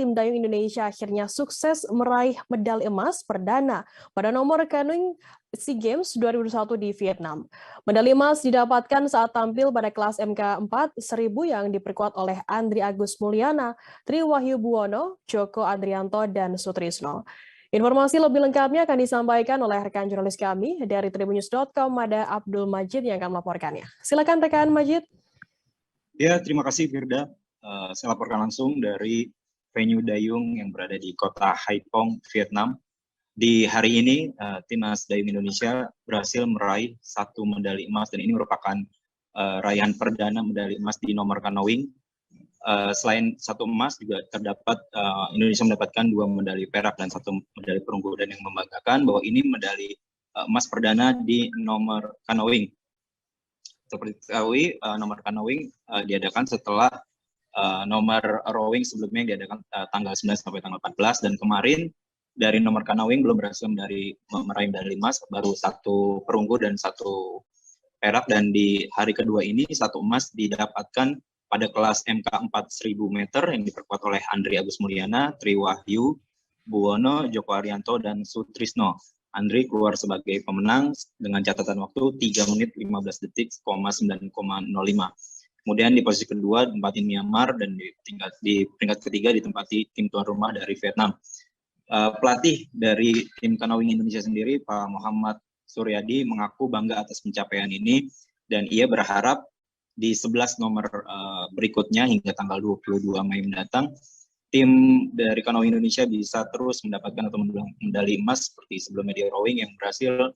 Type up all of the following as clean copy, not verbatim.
tim dayung Indonesia akhirnya sukses meraih medali emas perdana pada nomor canoeing SEA Games 2021 di Vietnam. Medali emas didapatkan saat tampil pada kelas MK4 1000 yang diperkuat oleh Andri Agus Mulyana, Tri Wahyu Buwono, Joko Adrianto, dan Sutrisno. Informasi lebih lengkapnya akan disampaikan oleh rekan jurnalis kami dari tribunnews.com, Mada Abdul Majid yang akan melaporkannya. Silakan rekan Majid. Ya, terima kasih Firda. Saya laporkan langsung dari venue dayung yang berada di kota Haiphong, Vietnam. Di hari ini, Timnas Dayung Indonesia berhasil meraih 1 medali emas dan ini merupakan raihan perdana medali emas di nomor canoeing. Selain 1 emas juga terdapat Indonesia mendapatkan 2 medali perak dan 1 medali perunggu, dan yang membanggakan bahwa ini medali emas perdana di nomor canoeing. Seperti diketahui, nomor canoeing diadakan setelah nomor rowing sebelumnya yang diadakan tanggal 9 sampai tanggal 14, dan kemarin dari nomor canoeing belum berhasil meraih medali emas, baru 1 perunggu dan 1 perak, dan di hari kedua ini 1 emas didapatkan pada kelas MK4 1000 meter yang diperkuat oleh Andri Agus Mulyana, Tri Wahyu Buwono, Joko Arianto, dan Sutrisno. Andri keluar sebagai pemenang dengan catatan waktu 3 menit 15 detik, 9,05. Kemudian di posisi kedua ditempati Myanmar, dan di peringkat ketiga ditempati tim tuan rumah dari Vietnam. Pelatih dari tim canoeing Indonesia sendiri, Pak Muhammad Suryadi, mengaku bangga atas pencapaian ini, dan ia berharap di 11 nomor berikutnya hingga tanggal 22 Mei mendatang, tim dari canoeing Indonesia bisa terus mendapatkan atau mendulang medali emas seperti sebelumnya di rowing yang berhasil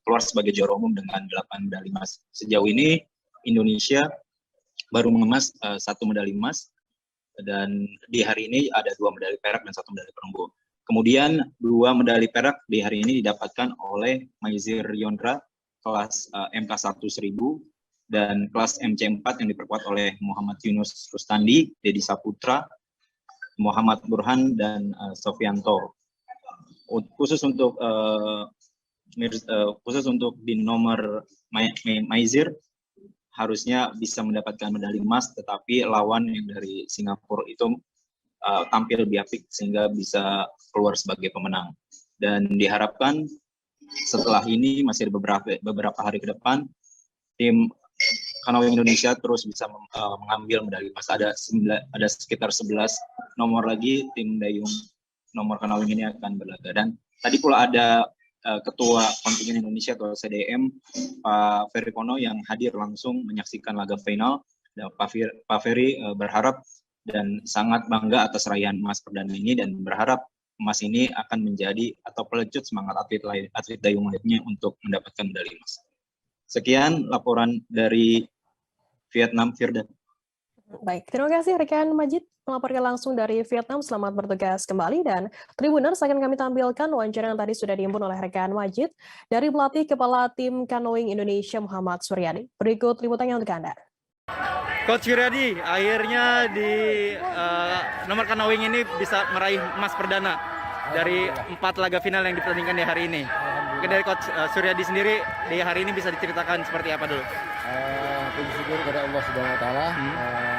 keluar sebagai juara umum dengan 8 medali emas. Sejauh ini Indonesia baru mengemas 1 medali emas, dan di hari ini ada 2 medali perak dan 1 medali perunggu. Kemudian 2 medali perak di hari ini didapatkan oleh Maizir Yondra kelas MK1 1000 dan kelas MC4 yang diperkuat oleh Muhammad Yunus Rustandi, Dedi Saputra, Muhammad Burhan, dan Sofianto. Khusus untuk di nomor Maizir harusnya bisa mendapatkan medali emas, tetapi lawan yang dari Singapura itu tampil lebih apik sehingga bisa keluar sebagai pemenang. Dan diharapkan setelah ini masih ada beberapa hari ke depan tim canoeing Indonesia terus bisa mengambil medali emas. Ada sekitar 11 nomor lagi tim dayung nomor canoeing ini akan berlaga. Dan tadi pula ada Ketua Kontingen Indonesia atau CDM, Pak Ferry Pono, yang hadir langsung menyaksikan laga final. Dan Pak Ferry berharap dan sangat bangga atas raihan emas perdana ini, dan berharap emas ini akan menjadi atau pelecut semangat atlet dayung lainnya untuk mendapatkan medali emas. Sekian laporan dari Vietnam, Firda. Baik, terima kasih rekan Majid melaporkan langsung dari Vietnam. Selamat bertugas kembali, dan Tribuners akan kami tampilkan wawancara yang tadi sudah dihimpun oleh rekan Majid dari pelatih kepala tim canoeing Indonesia Muhammad Suryadi. Berikut liputannya untuk Anda. Coach Suryadi, akhirnya di nomor canoeing ini bisa meraih emas perdana dari 4 laga final yang dipertandingkan di hari ini. Dari Coach Suryadi sendiri, di hari ini bisa diceritakan seperti apa dulu? Puji syukur kepada Allah Subhanahu Wa Taala.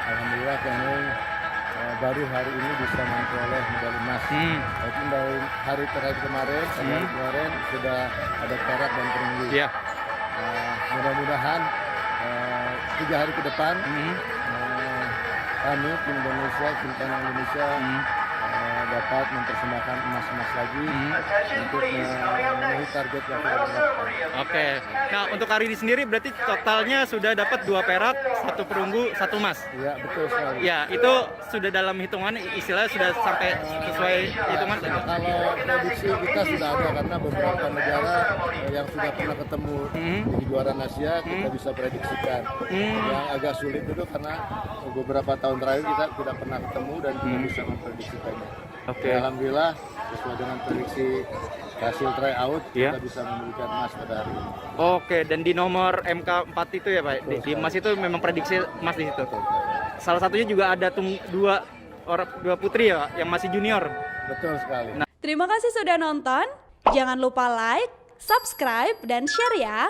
Alhamdulillah kami baru hari ini bisa memperoleh medali emas. Walaupun dari hari terakhir kemarin sudah ada perak dan perunggu. Yeah. Mudah-mudahan 3 hari ke depan kami tim Indonesia, tim canoeing Indonesia dapat mempersembahkan emas-emas lagi untuk memenuhi target yang kita harapkan. Oke. Nah, untuk hari ini sendiri berarti totalnya sudah dapat 2 perak, 1 perunggu, 1 emas. Iya, betul sekali. Ya, itu sudah dalam hitungan, istilahnya sudah sampai sesuai hitungan saja. Kalau prediksi kita sudah ada, karena beberapa negara yang sudah pernah ketemu di kejuaraan Asia kita bisa prediksikan. Yang agak sulit itu karena beberapa tahun terakhir kita tidak pernah ketemu dan tidak bisa memprediksikannya. Okay. Alhamdulillah sesuai dengan prediksi hasil tryout kita bisa memberikan emas pada hari ini. Oke, dan di nomor MK4 itu ya Pak, di emas itu memang prediksi emas di situ. Salah satunya juga ada dua putri ya Pak, yang masih junior. Betul sekali. Nah, terima kasih sudah nonton. Jangan lupa like, subscribe, dan share ya.